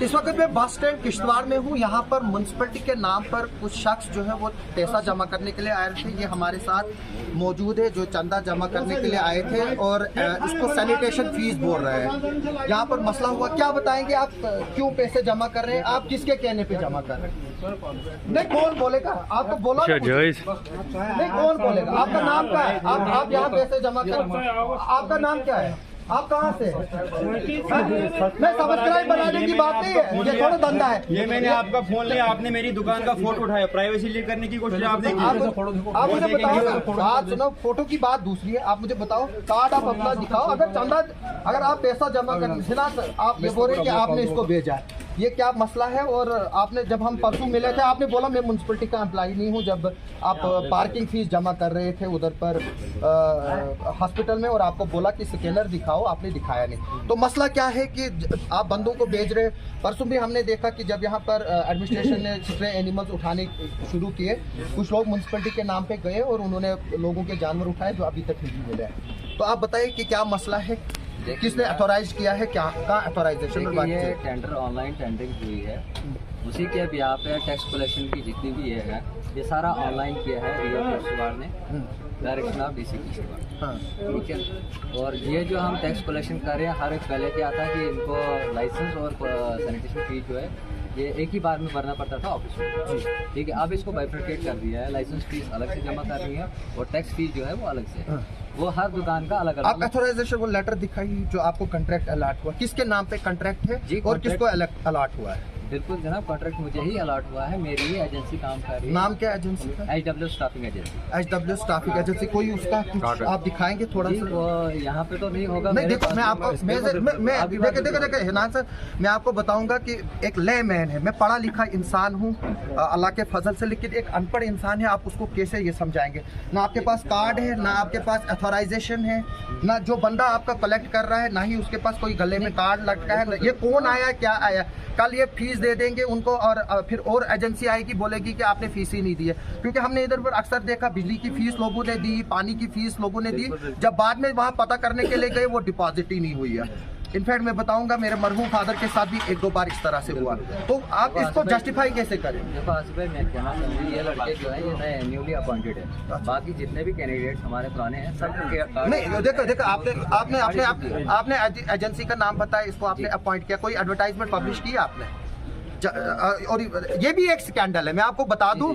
इस वक्त मैं बस स्टैंड किश्तवाड़ में हूँ। यहाँ पर म्यूनसिपलिटी के नाम पर कुछ शख्स जो है वो पैसा जमा करने के लिए आए थे। ये हमारे साथ मौजूद है जो चंदा जमा करने के लिए आए थे और इसको सैनिटेशन फीस बोल रहे हैं। यहाँ पर मसला हुआ, क्या बताएंगे आप क्यों पैसे जमा कर रहे हैं? आप किसके कहने पे जमा कर रहे हैं? नहीं, कौन बोलेगा? आप तो बोलो नहीं, कौन बोलेगा? आपका नाम क्या है? आप यहाँ पैसे जमा कर, आपका नाम क्या है? आप कहाँ से? मैं सब्सक्राइब बनाने की बात नहीं है, ये थोड़ा धंधा है। ये मैंने आपका फोन लिया, आपने मेरी दुकान का फोटो उठाया, प्राइवेसी लीक करने की कोशिश आपने की। आप मुझे बताओ, बात सुनो, फोटो की बात दूसरी है। आप मुझे बताओ, कार्ड आप अपना दिखाओ। अगर आप पैसा जमा कर, आप ये बोल रहे हैं कि आपने इसको भेजा है, ये क्या मसला है? और आपने जब हम परसों मिले थे, आपने बोला मैं म्यूनसिपलिटी का एम्प्लॉय नहीं हूँ। जब आप पार्किंग फीस जमा कर रहे थे उधर पर हॉस्पिटल में, और आपको बोला कि स्कैनर दिखाओ, आपने दिखाया नहीं। तो मसला क्या है कि आप बंदों को भेज रहे। परसों भी हमने देखा कि जब यहाँ पर एडमिनिस्ट्रेशन ने स्ट्रे एनिमल्स उठाने शुरू किए, कुछ लोग म्यूनसिपलिटी के नाम पे गए और उन्होंने लोगों के जानवर उठाए जो अभी तक नहीं मिले हैं। तो आप बताइए कि क्या मसला है, किसने अथोराइज किया है, क्या का अथोराइजेशन? ये टेंडर ऑनलाइन टेंडरिंग हुई है, उसी के बिहार पे टैक्स कलेक्शन की जितनी भी है ये सारा ऑनलाइन किया है रियो किश्तवाड़ ने, डायरेक्शन ऑफ डीसी किश्तवाड़। ठीक है, और ये जो हम टैक्स कलेक्शन कर रहे हैं, हर एक पहले क्या था कि इनको लाइसेंस और सैनिटेशन फीस जो है ये एक ही बार में भरना पड़ता था ऑफिस में। ठीक है, अब इसको बाइफरकेट कर दिया है, लाइसेंस फीस अलग से जमा करनी है और टैक्स फीस जो है वो अलग से है। वो हर दुकान का अलग अलग। आप अथोराइजेशन वो लेटर दिखाइए जो आपको कॉन्ट्रैक्ट अलॉट हुआ, किसके नाम पे कॉन्ट्रैक्ट है जी, और किसको अलॉट हुआ है? बिल्कुल जनाब, कॉन्ट्रैक्ट मुझे ही अलॉट हुआ है, मेरी ही एजेंसी काम कर रही है। नाम क्या एजेंसी का? HW staffing agency. HW staffing agency. कोई उसका कुछ आप दिखाएंगे थोड़ा सा? वो यहाँ पे तो नहीं होगा। नहीं देखो, मैं आपको देखो हिनान सर, मैं आपको बताऊंगा कि एक ले मैन है, मैं पढ़ा लिखा इंसान हूँ अल्लाह के फजल से, लेकिन एक अनपढ़ इंसान है, आप उसको कैसे ये समझाएंगे? ना आपके पास कार्ड है, ना आपके पास अथोराइजेशन है, ना जो बंदा आपका कलेक्ट कर रहा है, ना ही उसके पास कोई गले में कार्ड लटका है। ये कौन आया, क्या आया? कल ये फीस दे देंगे उनको और फिर और एजेंसी आएगी, बोलेगी कि आपने फीस ही नहीं दी है। क्योंकि हमने इधर पर अक्सर देखा बिजली की फीस लोगों ने दी, पानी की फीस लोगों ने दी, जब बाद में वहाँ पता करने के लिए गए वो डिपॉजिट ही नहीं हुई है। इनफैक्ट मैं बताऊंगा मेरे मरहूम फादर के साथ भी एक दो बार इस तरह से हुआ। तो आप इसको जस्टिफाई कैसे करें? देखो आसिफ भाई, मैं कहना चाहूँगी ये लड़के जो है ये नए न्यूली अपॉइंटेड है, बाकी जितने भी कैंडिडेट हमारे पुराने हैं सब नहीं। देखो आपने एजेंसी का नाम बताया, इसको आपने अपॉइंट किया, कोई एडवर्टाइजमेंट पब्लिश की आपने? और ये भी एक स्कैंडल है। मैं आपको बता दूं,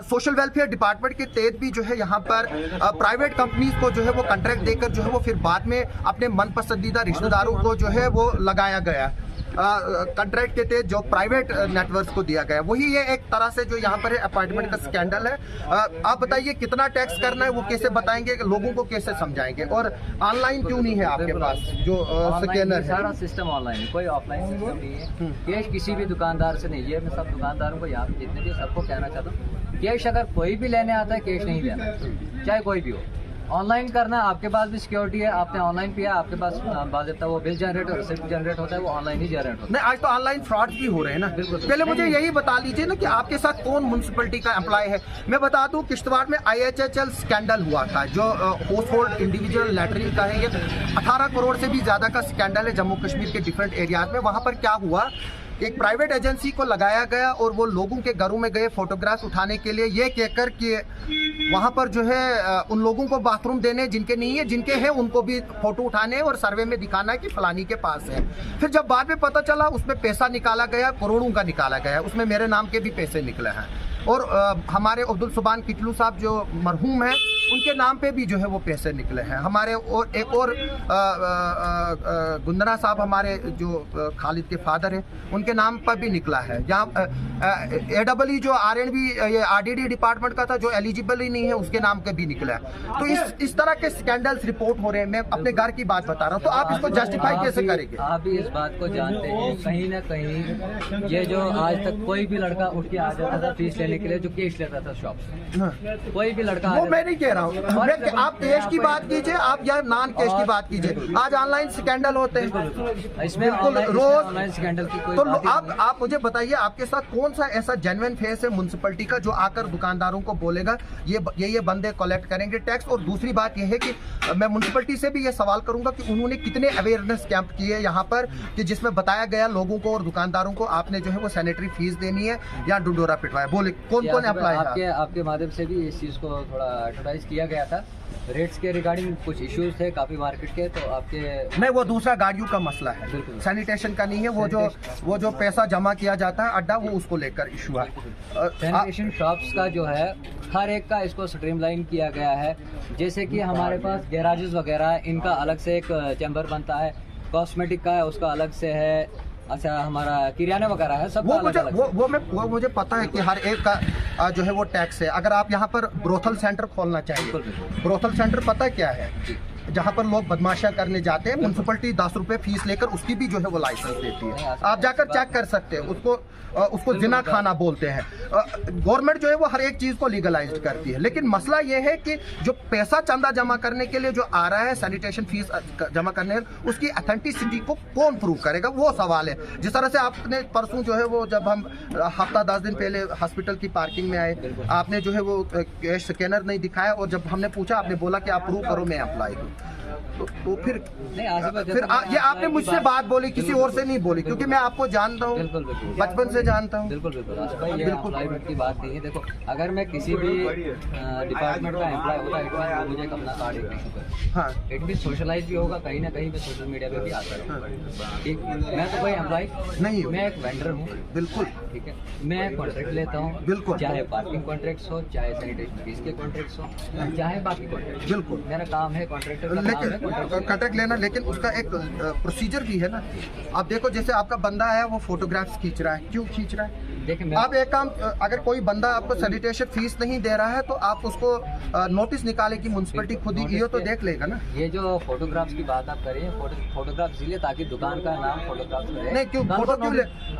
सोशल वेलफेयर डिपार्टमेंट के तहत भी जो है यहाँ पर प्राइवेट कंपनीज को जो है वो कॉन्ट्रैक्ट देकर जो है वो फिर बाद में अपने मन पसंदीदा रिश्तेदारों को जो है वो लगाया गया। कॉन्ट्रैक्ट के तहत जो प्राइवेट नेटवर्क को दिया गया, वही ये एक तरह से जो यहाँ पर है अपॉइंटमेंट का स्कैंडल है। आप बताइए कितना टैक्स करना है, वो कैसे बताएंगे, लोगों को कैसे समझाएंगे? और ऑनलाइन क्यों नहीं है आपके पास जो स्कैनर है? सारा सिस्टम ऑनलाइन है, कोई ऑफलाइन सिस्टम नहीं है। कैश किसी भी दुकानदार से नहीं है। मैं सब दुकानदारों को यहाँ पे जितने भी सबको कहना चाहता हूँ, कैश अगर कोई भी लेने आता है कैश नहीं लेना, चाहे कोई भी हो। ऑनलाइन करना, आपके पास भी सिक्योरिटी है, आपने ऑनलाइन किया, आपके पास बाज़ाब्ता वो बिल जनरेट और रिसिप्ट जनरेट होता है, वो ऑनलाइन ही जनरेट होता है। नहीं, आज तो ऑनलाइन फ्रॉड भी हो रहे हैं ना। बिल्कुल। पहले मुझे यही बता लीजिए ना कि आपके साथ कौन म्यूनसिपलिटी का एम्प्लॉय है। मैं बता दूं, किश्तवाड़ में IHHL स्कैंडल हुआ था जो हाउस होल्ड इंडिविजुअल लैटरिन का है। ये 18 करोड़ से भी ज्यादा का स्कैंडल है जम्मू कश्मीर के डिफरेंट एरियाज में। वहां पर क्या हुआ, एक प्राइवेट एजेंसी को लगाया गया और वो लोगों के घरों में गए फोटोग्राफ्स उठाने के लिए, ये कहकर कि वहाँ पर जो है उन लोगों को बाथरूम देने, जिनके नहीं है, जिनके हैं उनको भी फोटो उठाने और सर्वे में दिखाना है कि फलानी के पास है। फिर जब बाद में पता चला उसमें पैसा निकाला गया, करोड़ों का निकाला गया, उसमें मेरे नाम के भी पैसे निकले हैं। और हमारे अब्दुल सुबान किचलू साहब जो मरहूम हैं, उनके नाम पे भी जो है वो पैसे निकले हैं। हमारे और एक और गुंदना साहब हमारे जो खालिद के फादर हैं, उनके नाम पर भी निकला है। यहाँ AEE जो R&B ये RDD डिपार्टमेंट का था जो एलिजिबल ही नहीं है, उसके नाम पे भी निकला है। तो इस तरह के स्कैंडल्स रिपोर्ट हो रहे हैं। मैं अपने घर की बात बता रहा हूँ, तो आप इसको जस्टिफाई कैसे करेंगे? आप भी इस बात को जानते हैं, कहीं ना कहीं ये जो आज तक कोई भी लड़का उठ के आ जाता था फीस लेने के लिए, जो कैश लेता था शॉप से, कोई भी लड़का वो मैं नहीं कह रहा हूँ, आप कैश की बात कीजिए, आप या नॉन कैश की बात कीजिए। आज ऑनलाइन स्कैंडल होते हैं इसमें बिल्कुल रोज। ऑनलाइन स्कैंडल की कोई तो बात ही नहीं। आप मुझे बताइए, आपके साथ कौन सा ऐसा जेन्युइन फेस है म्युनिसिपैलिटी का जो आकर दुकानदारों को बोलेगा ये बंदे कलेक्ट करेंगे टैक्स? और दूसरी बात यह है कि मैं म्युनिसिपैलिटी से भी ये सवाल करूंगा कि उन्होंने कितने अवेयरनेस कैंप किए यहाँ पर कि जिसमें बताया गया लोगों को और दुकानदारों को आपने जो है वो सैनिटरी फीस देनी है या डंडोरा पिटवाया? बोले कौन कौन अप्लाई है? आपके माध्यम से भी इस चीज़ को थोड़ा एडवर्टाइज किया गया था। रेट्स के रिगार्डिंग कुछ इश्यूज थे काफ़ी मार्केट के, तो आपके नहीं, वो दूसरा गाड़ियों का मसला है, सैनिटेशन का नहीं है। वो जो पैसा जमा किया जाता है अड्डा, वो उसको लेकर इशू है। सैनिटेशन शॉप्स का जो है हर एक का इसको स्ट्रीमलाइन किया गया है। जैसे कि हमारे पास गैराजेस वगैरह है, इनका अलग से एक चैम्बर बनता है। कॉस्मेटिक का है, उसका अलग से है। अच्छा, हमारा किराना वगैरह है, सब वो मुझे पता है कि हर एक का जो है वो टैक्स है। अगर आप यहाँ पर ब्रोथल सेंटर खोलना चाहिए, ब्रोथल सेंटर पता है क्या है? जहाँ पर लोग बदमाशियां करने जाते हैं, म्युनिसिपैलिटी 10 रुपए फीस लेकर उसकी भी जो है वो लाइसेंस देती है। आप जाकर चेक कर सकते हैं। उसको जिना खाना बोलते हैं। गवर्नमेंट जो है वो हर एक चीज को लीगलाइज्ड करती है, लेकिन मसला ये है कि जो पैसा चंदा जमा करने के लिए जो आ रहा है, सैनिटेशन फीस जमा करने, उसकी ऑथेंटिसिटी को कौन प्रूव करेगा, वो सवाल है। जिस तरह से आपने परसों जो है वो, जब हम हफ्ता 10 दिन पहले हॉस्पिटल की पार्किंग में आए, आपने जो है वो कैश स्कैनर नहीं दिखाया, और जब हमने पूछा आपने बोला कि आप प्रूव करो मैं अप्लाई दूँ। तो फिर ये आपने मुझसे बात बोली, किसी और से नहीं बोली, क्योंकि मैं आपको जानता हूँ, बचपन से जानता हूँ। बिल्कुल की बात नहीं है। देखो, अगर मैं किसी भी डिपार्टमेंट का एम्प्लॉय होता है, मुझे अपना कार्ड इशू कर, हाँ, इट भी सोशलाइज भी होगा, कहीं ना कहीं पे सोशल मीडिया पे भी आता है। ठीक, मैं तो कोई एम्प्लॉय नहीं हूँ, मैं एक वेंडर हूँ। बिल्कुल ठीक है, मैं कॉन्ट्रैक्ट लेता हूँ, बिल्कुल, चाहे पार्किंग कॉन्ट्रैक्ट हो, चाहे सैनिटेशन फीस के कॉन्ट्रैक्ट हो, चाहे बाकी कॉन्ट्रैक्ट। बिल्कुल, मेरा काम है कॉन्ट्रैक्टर का काम है कॉन्ट्रैक्ट लेना, लेकिन उसका एक प्रोसीजर भी है ना। आप देखो, जैसे आपका बंदा है वो फोटोग्राफ्स खींच रहा है, क्यों खींच रहा है? देखिए, आप एक काम, अगर कोई बंदा आपको सैनिटेशन फीस नहीं दे रहा है तो आप उसको नोटिस निकाले कि म्युनिसिपैलिटी खुद ही ये तो देख लेगा ना। ये जो फोटोग्राफ्स की बात आप करें, फोटोग्राफ इसलिए ताकि दुकान का नाम फोटोग्राफ नहीं, क्यों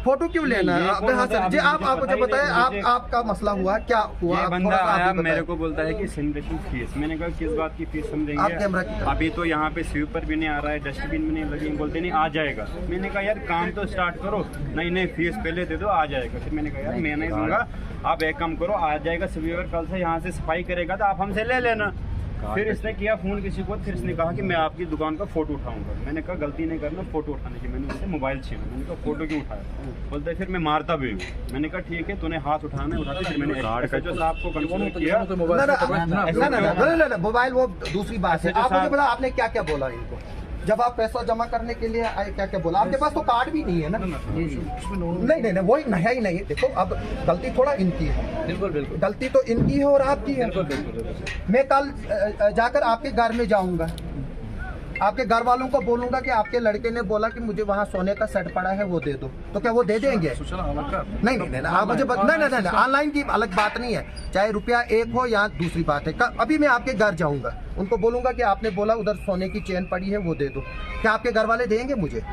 फोटो क्यों लेना है? हाँ सर जी, आप मुझे बताएं, आपका मसला हुआ क्या हुआ? ये बंदा आया मेरे को बोलता है कि सैनिटेशन फीस, मैंने कहा किस बात की फीस हम देंगे, अभी तो यहाँ पे स्वीपर भी नहीं आ रहा है, डस्टबिन भी नहीं लगी, बोलते नहीं आ जाएगा। मैंने कहा यार काम तो स्टार्ट करो, नहीं फीस पहले दे दो, आ जाएगा। फिर मैंने कहा यार मैं नहीं दूंगा, आप एक काम करो, आ जाएगा स्वीपर, कल से यहाँ से सफाई करेगा तो आप हमसे ले लेना। फिर इसने किया फोन किसी को, फिर इसने कहा कि मैं आपकी दुकान का फोटो उठाऊंगा। मैंने कहा गलती नहीं करना फोटो उठाने की, मैंने उससे मोबाइल छीना। मैंने कहा फोटो क्यों उठाया? बोलते फिर मैं मारता भी हूँ। मैंने कहा ठीक है, तूने हाथ उठाना है उठाते। फिर मैंने आपको कंफर्म किया, मोबाइल वो दूसरी बात है। आप मुझे बता, आपने क्या क्या बोला इनको जब आप पैसा जमा करने के लिए आए? क्या क्या बोला? आपके पास तो कार्ड भी नहीं है ना। नहीं, वही नहीं ही नहीं। देखो, अब गलती थोड़ा इनकी है, बिल्कुल, गलती तो इनकी है और आपकी है। मैं कल जाकर आपके घर में जाऊंगा, आपके घर वालों को बोलूंगा कि आपके लड़के ने बोला कि मुझे वहाँ सोने का सेट पड़ा है, वो दे दो, तो क्या वो दे देंगे? नहीं, आप मुझे नहीं, ऑनलाइन की अलग बात नहीं है, चाहे रुपया 1 हो या दूसरी बात है। अभी मैं आपके घर जाऊंगा, उनको बोलूंगा कि आपने बोला उधर सोने की चेन पड़ी है, वो दे दो, क्या आपके घर वाले देंगे मुझे?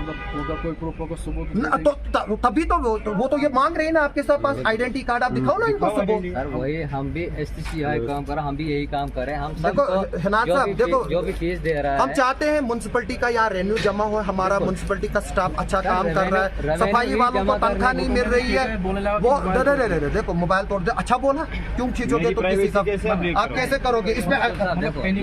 कोई प्रूफ का सबूत तो तभी तो वो तो ये मांग रहे हैं ना आपके साथ पास आइडेंटिटी कार्ड, आप दिखाओ ना इनको सबूत। सर वही हम भी काम कर रहे, हम भी यही काम कर रहे हैं। हम देखो हिनाज साहब, देखो जो भी फीस दे रहा है, हम चाहते हैं म्युनिसिपैलिटी का यहाँ रेवेन्यू जमा हो, हमारा म्युनिसिपैलिटी का स्टाफ अच्छा काम कर रहा है, सफाई वालों को तनख्वाह नहीं मिल रही है, वो देखो मोबाइल तोड़ दे। अच्छा बोला, क्यों खींचोगे? तो किसी का आप कैसे करोगे इसमें?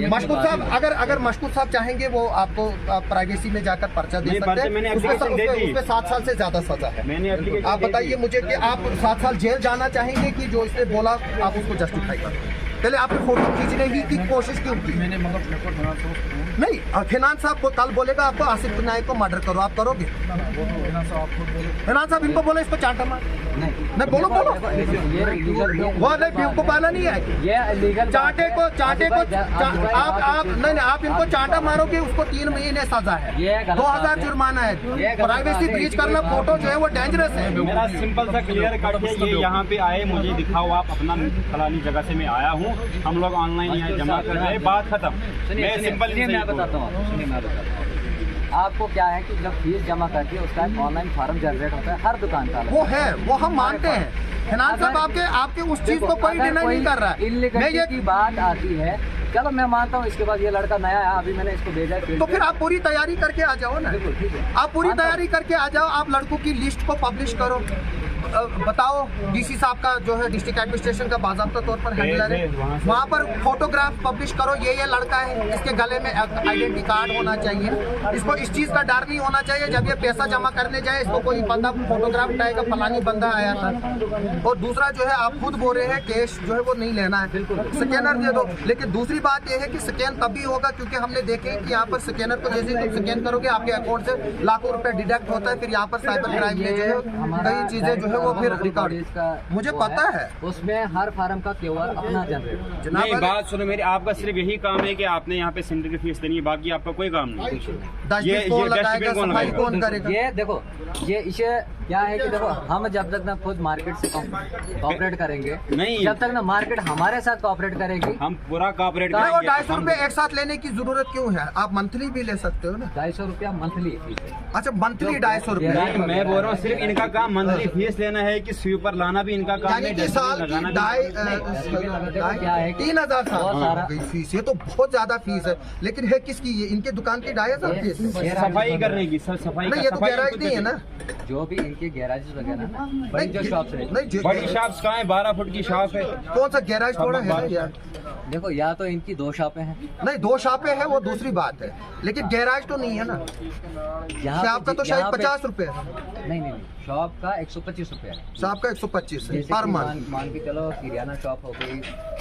मशकूर साहब, अगर मशकूर साहब चाहेंगे वो आपको प्राइवेसी में जाकर पर्चा दे सकते हैं, उसमें 7 साल से ज्यादा सजा है। आप बताइए मुझे कि आप 7 साल जेल जाना चाहेंगे कि जो इसने बोला आप उसको जस्टिफाई करें? पहले आपने फोटो खींचने की कोशिश क्यों की? मैंने नहीं, फिनांस साहब को कल बोलेगा आपको आसिफ नायक को मर्डर करो, आप करोगे? फिनांस साहब इनको बोले इसको चांटा मार, नहीं बोलो वो नहीं, बेवकूफाना नहीं है। चांटे को आप नहीं, आप इनको चांटा मारोगे, उसको 3 महीने सजा है, 2000 जुर्माना है। प्राइवेसी ब्रीच करना, फोटो जो है वो डेंजरस है। मेरा सिंपल सा क्लियर कट है, ये यहाँ पे आए, मुझे दिखाओ आप अपना फलानी जगह से मैं आया हूँ, हम लोग ऑनलाइन यहाँ जमा कर रहे हैं, बात खत्म। मैं सिंपल मैं बताता हूँ, आपको क्या है कि जब फीस जमा करती है उसका एक ऑनलाइन फॉर्म जनरेट होता है हर दुकान का। वो है, वो हम मानते हैं। हिनाल साहब आपके उस चीज को कोई डिनाई नहीं कर रहा है। इल्लीगलिटी की बात आती है, चलो मैं मानता हूँ। इसके बाद ये लड़का नया है, अभी मैंने इसको भेजा है, तो फिर आप पूरी तैयारी करके आ जाओ ना। ठीक है, आप पूरी तैयारी करके आ जाओ। आप लड़कों की लिस्ट को पब्लिश करो, बताओ डीसी साहब का जो है डिस्ट्रिक्ट एडमिनिस्ट्रेशन का बाकायदा तौर पर हैंडलर है, वहाँ पर फोटोग्राफ पब्लिश करो। ये लड़का है, इसके गले में आइडेंटिटी कार्ड होना चाहिए, इसको इस चीज़ का डर नहीं होना चाहिए जब ये पैसा जमा करने जाए इसको कोई बंदा फोटोग्राफ उठाएगा फलानी बंदा आया था। और दूसरा जो है आप खुद बोल रहे हैं कैश जो है वो नहीं लेना है, स्कैनर दे दो। लेकिन दूसरी बात यह है कि स्कैन तभी होगा क्योंकि हमने देखे कि यहाँ पर स्कैनर को जैसे तुम स्कैन करोगे आपके अकाउंट से लाखों रुपए डिडक्ट होता है। फिर यहाँ पर साइबर क्राइम में जो है कई चीजें जो है वो फिर रिकॉर्ड मुझे पता है, उसमें हर फार्म का केवल अपना जनरेट। नहीं, बात सुनो मेरी, आपका सिर्फ यही काम है कि आपने यहाँ पे सेंटर की फीस देनी है, बाकी आपका कोई काम नहीं। ये सफाई कौन करेगा? ये देखो, ये इसे क्या है कि देखो हम जब तक ना खुद मार्केट से कॉपरेट करेंगे नहीं, जब तक ना मार्केट हमारे साथ कॉपरेट करेगी, हम पूरा कॉपरेट करेंगे। 250 रुपए एक साथ लेने की जरूरत क्यों है? आप मंथली भी ले सकते हो ना। 250 रुपया मंथली। अच्छा, मंथली 250 रुपया। मैं बोल रहा हूँ सिर्फ इनका काम मंथली फीस लेना है कि स्वीपर लाना भी इनका काम है। साल की 3,000 फीस, ये तो बहुत ज्यादा फीस है। लेकिन है किसकी? ये इनके दुकान की 2,500 फीस, सफाई करने की। सर सफाई नहीं, ये तो गैराज नहीं है ना। जो भी इनके गैराज वगैरह ना, बड़ी जो शॉप्स है, बड़ी शॉप्स कहाँ है? 12 फुट की शॉप है। कौन सा गैराज थोड़ा है यार? देखो, या तो इनकी 2 शॉपें हैं। नहीं, 2 शॉपें हैं वो दूसरी बात है, लेकिन गैराज तो नहीं है ना। शॉप का तो शायद 50 रुपए है। नहीं, शॉप का 125 रुपया है। शॉप का 125 है पर मंथ। मान के चलो किराना शॉप हो गई।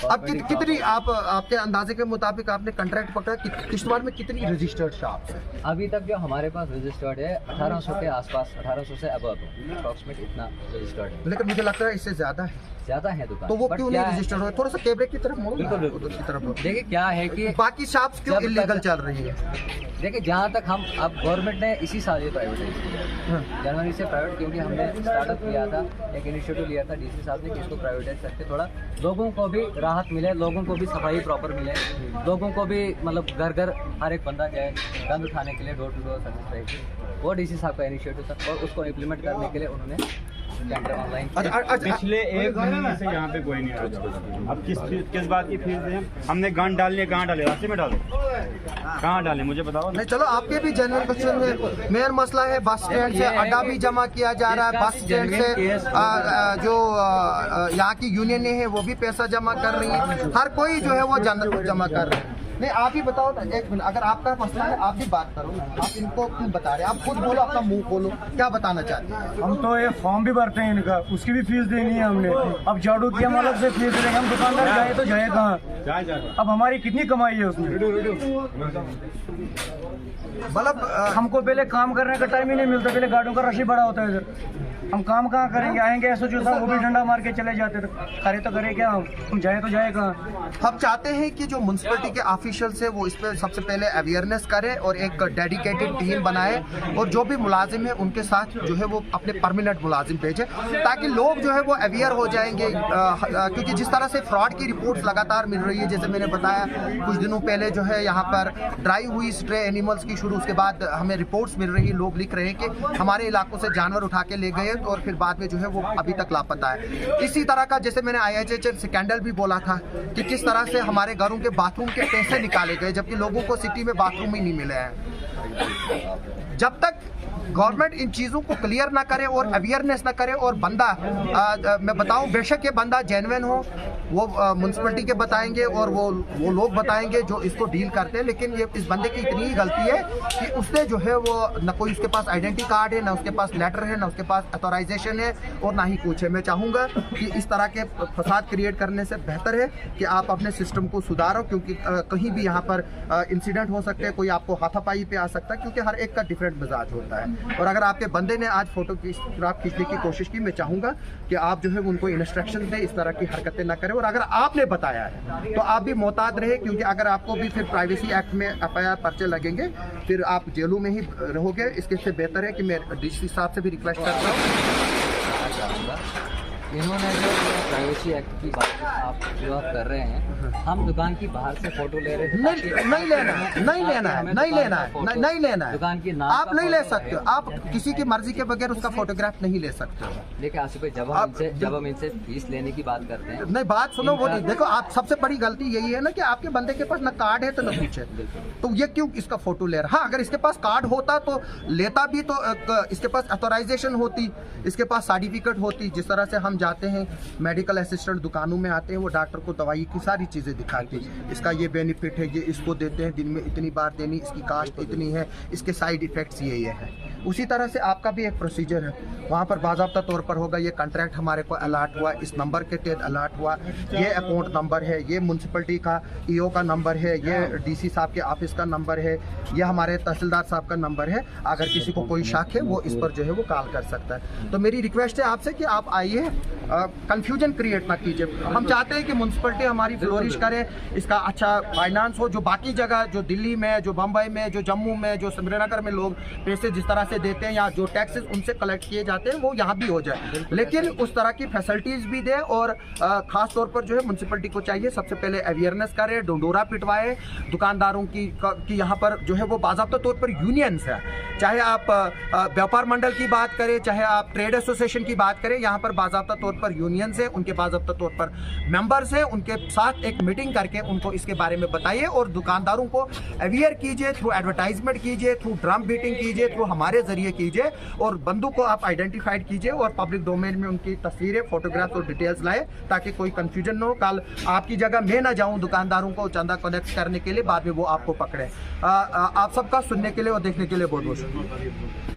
अब कितनी आपके अंदाजे के मुताबिक आपने कॉन्ट्रैक्ट पकड़ा कि किश्तवाड़ में कितनी रजिस्टर्ड शॉप्स है? अभी तक जो हमारे पास रजिस्टर्ड है 1800 के आसपास, 1800 से अबव अप्रॉक्सीमेट इतना रजिस्टर्ड है। लेकिन मुझे लगता है इससे ज्यादा है दुकान। तो वो क्यों नहीं रजिस्टर्ड हो? थोड़ा सा कैमरे की तरफ मोड़ो, उधर की तरफ। देखिए क्या है कि बाकी शॉप्स क्यों इलीगल चल रही है? देखिए, जहाँ तक हम अब गवर्नमेंट ने इसी साल ये प्राइवेटाइज किया, जनवरी से प्राइवेट, क्योंकि हमने स्टार्टअप किया था, एक इनिशिएटिव लिया था डीसी साहब ने कि इसको प्राइवेटाइज करके थोड़ा लोगों को भी राहत मिले, लोगों को भी सफाई प्रॉपर मिले, लोगों को भी मतलब घर घर हर एक बंदा जाए गंद उठाने के लिए, डोर टू डोर सर्विस रहेगी। वो डीसी साहब का इनिशिएटिव था और उसको इम्प्लीमेंट करने के लिए उन्होंने टेंडर ऑनलाइन। पिछले 1 महीने से यहाँ पे कोई नहीं आ रहा। अब किस बात की फीस दें? हमने गन डालने, कहाँ डाले? रास्ते में डाले, कहाँ डाले मुझे बताओ। नहीं, चलो आपके भी जेन्युइन क्वेश्चन है। मेन मसला है बस स्टैंड से अड्डा भी जमा किया जा रहा है, बस स्टैंड से जो यहाँ की यूनियन है वो भी पैसा जमा कर रही है, हर कोई जो है वो जमा कर रहे हैं। नहीं, आप ही बताओ ना, एक मिनट, अगर आपका मसला है आप भी बात करो ना। आप इनको क्यों बता रहे हैं? आप खुद बोलो, अपना मुंह खोलो, क्या बताना चाहते हैं? हम तो ये फॉर्म भी भरते हैं इनका, उसकी भी फीस देनी है हमने। अब झाड़ू की हम अलग से फीस देंगे, हम दुकानदार जाए तो जाए कहाँ? अब हमारी कितनी कमाई है उसमें? मतलब हमको पहले काम करने का टाइम ही नहीं मिलता, पहले गाड़ियों का रश ही बड़ा होता है इधर। हम काम कहाँ करेंगे? आएंगे ऐसा जो था वो भी डंडा मार के चले जाते थे। करे तो करे क्या, हम जाए तो जाए कहाँ? हम चाहते हैं कि जो म्यूनसिपैलिटी के ऑफिशियल है वो इस पर सबसे पहले अवेयरनेस करें और एक डेडिकेटेड टीम बनाए और जो भी मुलाजिम है उनके साथ जो है वो अपने परमानेंट मुलाजिम भेजें ताकि लोग जो है वो अवेयर हो जाएंगे। क्योंकि जिस तरह से फ्रॉड की रिपोर्ट्स लगातार मिल रही है, जैसे मैंने बताया कुछ दिनों पहले जो है यहाँ पर ड्राई हुई स्ट्रे एनिमल्स की शुरू, उसके बाद हमें रिपोर्ट्स मिल रही है, लोग लिख रहे हैं कि हमारे इलाकों से जानवर उठा के ले गए और फिर बाद में जो है वो अभी तक लापता है। इसी तरह का जैसे मैंने IHHL स्कैंडल भी बोला था कि किस तरह से हमारे घरों के बाथरूम के पैसे निकाले गए जबकि लोगों को सिटी में बाथरूम ही नहीं मिले हैं। जब तक गवर्नमेंट इन चीज़ों को क्लियर ना करे और अवेयरनेस ना करे और बंदा मैं बताऊं, बेशक ये बंदा जेन्युइन हो, वो म्यूनसिपैलिटी के बताएंगे और वो लोग बताएंगे जो इसको डील करते हैं, लेकिन ये इस बंदे की इतनी ही गलती है कि उसने जो है वो न कोई उसके पास आइडेंटिटी कार्ड है, ना उसके पास लेटर है, ना उसके पास अथॉराइजेशन है और ना ही कुछ है। मैं चाहूँगा कि इस तरह के फसाद क्रिएट करने से बेहतर है कि आप अपने सिस्टम को सुधारो, क्योंकि कहीं भी यहाँ पर इंसिडेंट हो सकते हैं, कोई आपको हाथापाई पे आ सकता है, क्योंकि हर एक का डिफरेंट मिजाज होता है। और अगर आपके बंदे ने आज फोटोग्राफ खींचने की कोशिश की, मैं चाहूँगा कि आप जो है उनको इंस्ट्रक्शन दें, इस तरह की हरकतें ना करें। और अगर आपने बताया है तो आप भी मोहतात रहे, क्योंकि अगर आपको भी फिर प्राइवेसी एक्ट में FIR पर्चे लगेंगे, फिर आप जेलों में ही रहोगे। इसके से बेहतर है कि मैं DC साहब से भी रिक्वेस्ट करता हूँ इन्होंने जो प्राइवेसी एक्ट की बात आप कर रहे हैं, हम दुकान की बाहर से फोटो ले रहे थे। नहीं लेना है दुकान की नाम आप नहीं ले सकते हो, आप किसी की मर्जी के बगैर उसका फोटोग्राफ नहीं ले सकते हो। लेकिन आसिफ भाई, जब हम इनसे फीस लेने की बात करते हैं, नहीं बात सुनो, वो नहीं, देखो आप सबसे बड़ी गलती यही है ना कि आपके बंदे के पास ना कार्ड है तो ना कुछ है, तो ये क्यों इसका फोटो ले रहा। हाँ, अगर इसके पास कार्ड होता तो लेता भी, तो इसके पास अथोराइजेशन होती, इसके पास सर्टिफिकेट होती। जिस तरह से हम जाते हैं मेडिकल असिस्टेंट दुकानों में आते हैं, वो डॉक्टर को दवाई की सारी चीज़ें दिखाती, इसका ये बेनिफिट है, ये इसको देते हैं, दिन में इतनी बार देनी, इसकी कास्ट इतनी है, इसके साइड इफ़ेक्ट्स ये है। उसी तरह से आपका भी एक प्रोसीजर है, वहाँ पर बाज़ाब्ता तौर पर होगा, ये कॉन्ट्रैक्ट हमारे को अलाट हुआ, इस नंबर के तहत अलाट हुआ, ये अकाउंट नंबर है, ये म्यूनसिपलिटी का ईओ का नंबर है, ये डीसी साहब के ऑफिस का नंबर है, ये हमारे तहसीलदार साहब का नंबर है। अगर किसी को कोई शक है वो इस पर जो है वो कॉल कर सकता है। तो मेरी रिक्वेस्ट है आपसे कि आप आइए, कंफ्यूजन क्रिएट ना कीजिए। हम चाहते हैं कि म्यूनसिपलिटी हमारी फ्लोरिश करे, इसका अच्छा फाइनेंस हो, जो बाकी जगह, जो दिल्ली में, जो बम्बई में, जो जम्मू में, जो श्रीनगर में लोग पैसे जिस तरह से देते हैं या जो टैक्सेस उनसे कलेक्ट किए जाते हैं वो यहाँ भी हो जाए, लेकिन उस तरह की फैसिलिटीज़ भी दे। और ख़ास तौर पर जो है म्यूनसिपलिटी को चाहिए सबसे पहले अवेयरनेस करे, डंडोरा पिटवाए दुकानदारों की यहाँ पर जो है वो बाज़ाब्ता तौर पर यूनियंस है, चाहे आप व्यापार मंडल की बात करें, चाहे आप ट्रेड एसोसिएशन की बात करें, यहाँ पर बाज़ाब्ता तौर पर यूनियंस है, उनके बाज़ाब्ता तौर पर मेंबर्स हैं, उनके साथ एक मीटिंग करके उनको इसके बारे में बताइए और दुकानदारों को अवेयर कीजिए, थ्रू एडवर्टाइजमेंट कीजिए, थ्रू ड्रम बीटिंग कीजिए, थ्रू हमारे जरिए कीजिए, और बंदों को आप आइडेंटिफाइड कीजिए और पब्लिक डोमेन में उनकी तस्वीरें, फोटोग्राफ्स और डिटेल्स लाए, ताकि कोई कंफ्यूजन न हो। कल आपकी जगह मैं ना जाऊं दुकानदारों को चंदा कलेक्ट करने के लिए, बाद में वो आपको पकड़े। आप सबका सुनने के लिए और देखने के लिए बहुत बहुत शुक्रिया।